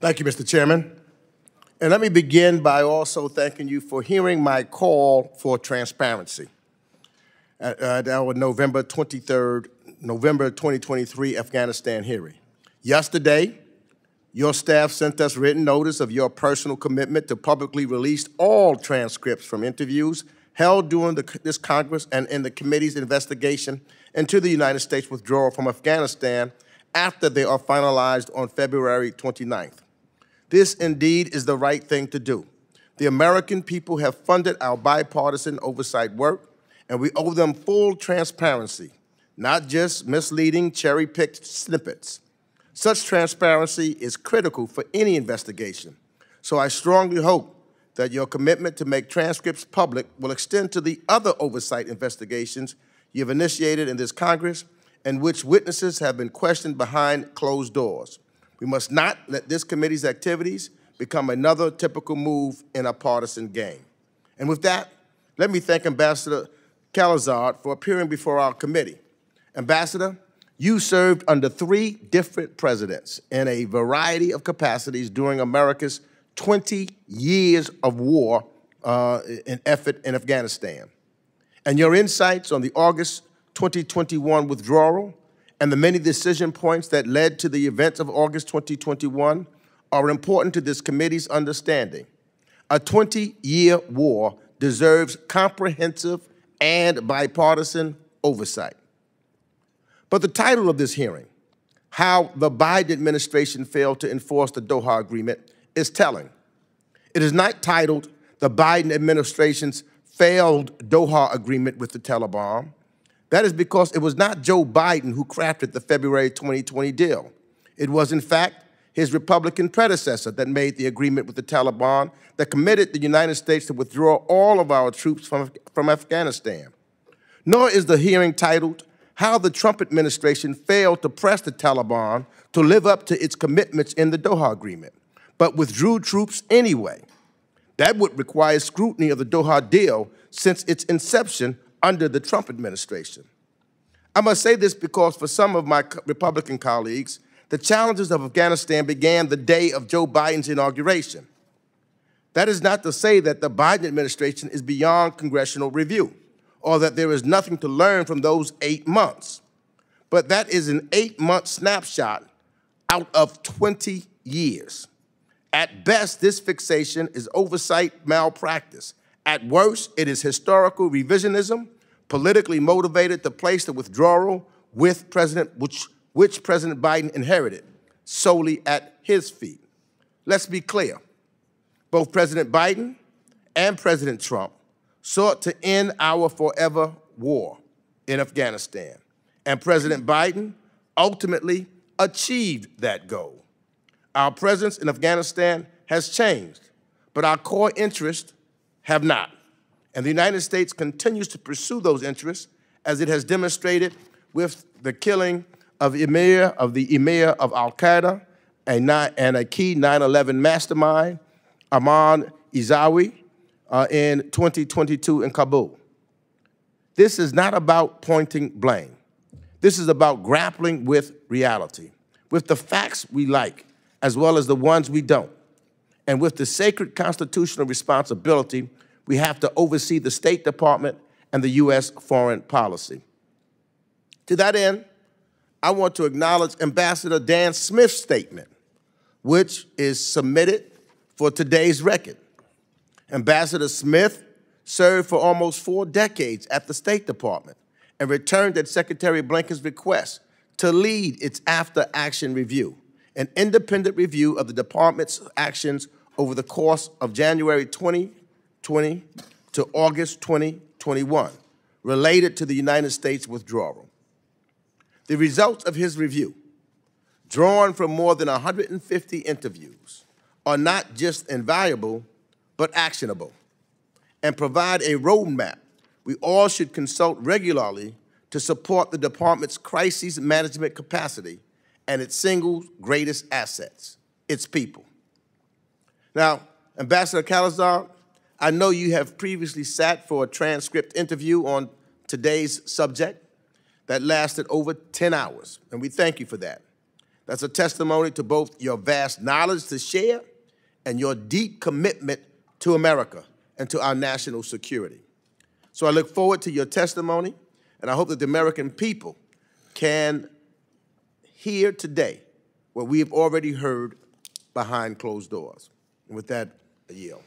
Thank you, Mr. Chairman. And let me begin by also thanking you for hearing my call for transparency at our November 2023 Afghanistan hearing. Yesterday, your staff sent us written notice of your personal commitment to publicly release all transcripts from interviews held during this Congress and in the committee's investigation into the United States withdrawal from Afghanistan after they are finalized on February 29th. This indeed is the right thing to do. The American people have funded our bipartisan oversight work, and we owe them full transparency, not just misleading, cherry-picked snippets. Such transparency is critical for any investigation, so I strongly hope that your commitment to make transcripts public will extend to the other oversight investigations you've initiated in this Congress in which witnesses have been questioned behind closed doors. We must not let this committee's activities become another typical move in a partisan game. And with that, let me thank Ambassador Calazard for appearing before our committee. Ambassador, you served under 3 different presidents in a variety of capacities during America's 20 years of war and effort in Afghanistan. And your insights on the August 2021 withdrawal and the many decision points that led to the events of August 2021 are important to this committee's understanding. A 20-year war deserves comprehensive and bipartisan oversight. But the title of this hearing, How the Biden Administration Failed to Enforce the Doha Agreement, is telling. It is not titled The Biden Administration's Failed Doha Agreement with the Taliban. That is because it was not Joe Biden who crafted the February 2020 deal. It was, in fact, his Republican predecessor that made the agreement with the Taliban that committed the United States to withdraw all of our troops from Afghanistan. Nor is the hearing titled, How the Trump Administration Failed to Press the Taliban to live up to its commitments in the Doha Agreement, but withdrew troops anyway. That would require scrutiny of the Doha deal since its inception under the Trump administration. I must say this because for some of my Republican colleagues, the challenges of Afghanistan began the day of Joe Biden's inauguration. That is not to say that the Biden administration is beyond congressional review or that there is nothing to learn from those 8 months. But that is an 8-month snapshot out of 20 years. At best, this fixation is oversight malpractice. At worst, it is historical revisionism, politically motivated to place the withdrawal with which President Biden inherited solely at his feet. Let's be clear. Both President Biden and President Trump sought to end our forever war in Afghanistan, and President Biden ultimately achieved that goal. Our presence in Afghanistan has changed, but our core interests have not. And the United States continues to pursue those interests as it has demonstrated with the killing of the emir of al-Qaeda and a key 9/11 mastermind, Ahmad Izawi, in 2022 in Kabul. This is not about pointing blame. This is about grappling with reality, with the facts we like, as well as the ones we don't, and with the sacred constitutional responsibility we have to oversee the State Department and the U.S. foreign policy. To that end, I want to acknowledge Ambassador Dan Smith's statement, which is submitted for today's record. Ambassador Smith served for almost 4 decades at the State Department and returned at Secretary Blinken's request to lead its after-action review, an independent review of the department's actions over the course of January 2020 to August 2021, related to the United States withdrawal. The results of his review, drawn from more than 150 interviews, are not just invaluable, but actionable, and provide a roadmap we all should consult regularly to support the department's crisis management capacity and its single greatest assets, its people. Now, Ambassador Calazard, I know you have previously sat for a transcript interview on today's subject that lasted over 10 hours, and we thank you for that. That's a testimony to both your vast knowledge to share and your deep commitment to America and to our national security. So I look forward to your testimony, and I hope that the American people can hear today what we have already heard behind closed doors. And with that, I yield.